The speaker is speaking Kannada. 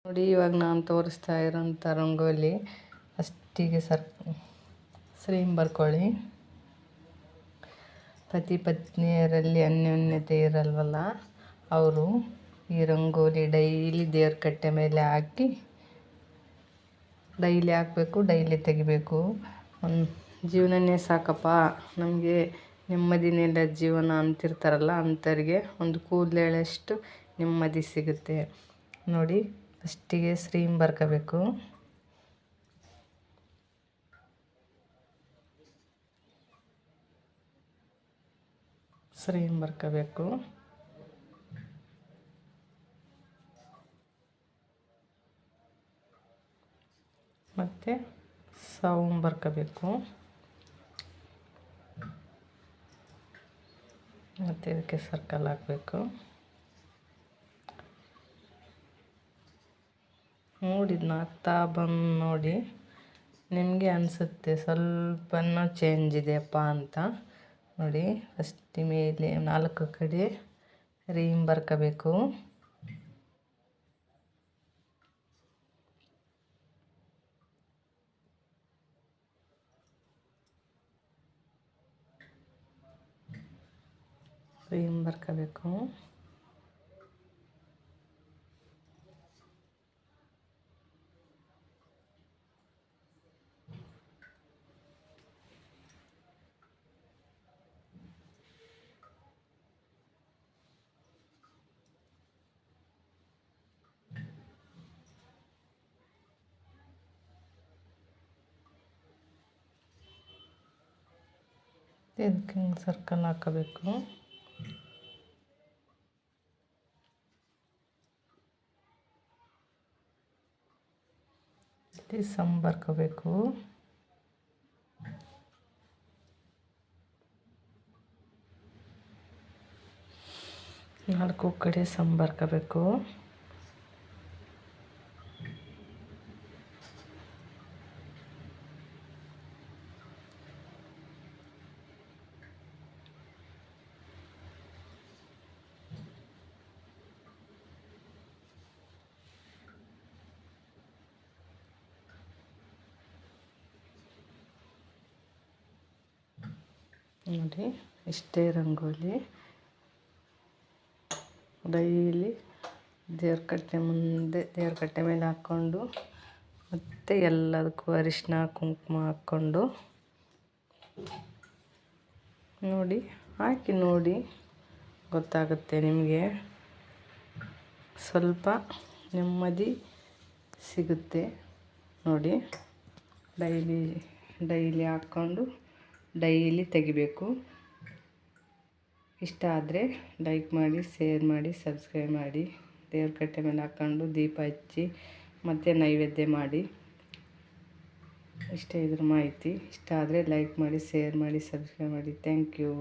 ನೋಡಿ, ಇವಾಗ ನಾನು ತೋರಿಸ್ತಾ ಇರೋಂಥ ರಂಗೋಲಿ ಫಸ್ಟಿಗೆ ಸ್ರೀಮ್ ಬರ್ಕೊಳ್ಳಿ. ಪತಿ ಪತ್ನಿಯರಲ್ಲಿ ಅನ್ಯೋನ್ಯತೆ ಇರಲ್ವಲ್ಲ, ಅವರು ಈ ರಂಗೋಲಿ ಡೈಲಿ ದೇವ್ರ ಕಟ್ಟೆ ಮೇಲೆ ಹಾಕಿ ಡೈಲಿ ಹಾಕಬೇಕು, ಡೈಲಿ ತೆಗಿಬೇಕು. ಒಂದು ಜೀವನನೇ ಸಾಕಪ್ಪ ನಮಗೆ, ನೆಮ್ಮದಿನೆಲ್ಲ ಜೀವನ ಅಂತಿರ್ತಾರಲ್ಲ, ಅಂಥವ್ರಿಗೆ ಒಂದು ಕೂದಲೆಳೆಷ್ಟು ನೆಮ್ಮದಿ ಸಿಗುತ್ತೆ. ನೋಡಿ, ಫಸ್ಟಿಗೆ ಸ್ರೀಮ್ ಬರ್ಕೋಬೇಕು. ಸ್ರೀಮ್ ಬರ್ಕೋಬೇಕು. ಮತ್ತು ಸೌಮ್ ಬರ್ಕೋಬೇಕು. ಮತ್ತು ಇದಕ್ಕೆ ಸರ್ಕಲ್ ಹಾಕಬೇಕು. ನೋಡಿ, ಇದನ್ನ ಹಾಕ್ತಾ ಬಂದು ನೋಡಿ, ನಿಮಗೆ ಅನಿಸುತ್ತೆ ಸ್ವಲ್ಪನೂ ಚೇಂಜ್ ಇದೆಯಪ್ಪ ಅಂತ. ನೋಡಿ, ಫಸ್ಟ್ ಮೇಲೆ 4 ಕಡೆ ರೀಮ್ ಬರ್ಕೋಬೇಕು. ರೀಮ್ ಬರ್ಕೋಬೇಕು. ಇದಕ್ಕೆ ಹಿಂಗೆ ಸರ್ಕಲ್ ಹಾಕೋಬೇಕು. ಸಮ್ ಬರ್ಕೋಬೇಕು. ನಾಲ್ಕು ಕಡೆ ಸಮ್ ಬರ್ಕೋಬೇಕು. ನೋಡಿ, ಇಷ್ಟೇ ರಂಗೋಲಿ ಡೈಲಿ ದೇವ್ರ ಕಟ್ಟೆ ಮೇಲೆ ಹಾಕ್ಕೊಂಡು, ಮತ್ತು ಎಲ್ಲದಕ್ಕೂ ಅರಿಶಿನ ಕುಂಕುಮ ಹಾಕ್ಕೊಂಡು ನೋಡಿ, ಹಾಕಿ ನೋಡಿ, ಗೊತ್ತಾಗುತ್ತೆ ನಿಮಗೆ. ಸ್ವಲ್ಪ ನೆಮ್ಮದಿ ಸಿಗುತ್ತೆ. ನೋಡಿ, ಡೈಲಿ ಹಾಕ್ಕೊಂಡು ಡೈಲಿ ತೆಗಿಬೇಕು. ಇಷ್ಟ ಆದರೆ ಲೈಕ್ ಮಾಡಿ, ಶೇರ್ ಮಾಡಿ, ಸಬ್ಸ್ಕ್ರೈಬ್ ಮಾಡಿ. ದೇವ್ರ ಕಟ್ಟೆ ಮೇಲೆ ಹಾಕ್ಕೊಂಡು ದೀಪ ಹಚ್ಚಿ ಮತ್ತು ನೈವೇದ್ಯ ಮಾಡಿ. ಇಷ್ಟ ಇದ್ರ ಮಾಹಿತಿ. ಇಷ್ಟ ಆದರೆ ಲೈಕ್ ಮಾಡಿ, ಶೇರ್ ಮಾಡಿ, ಸಬ್ಸ್ಕ್ರೈಬ್ ಮಾಡಿ. Thank you.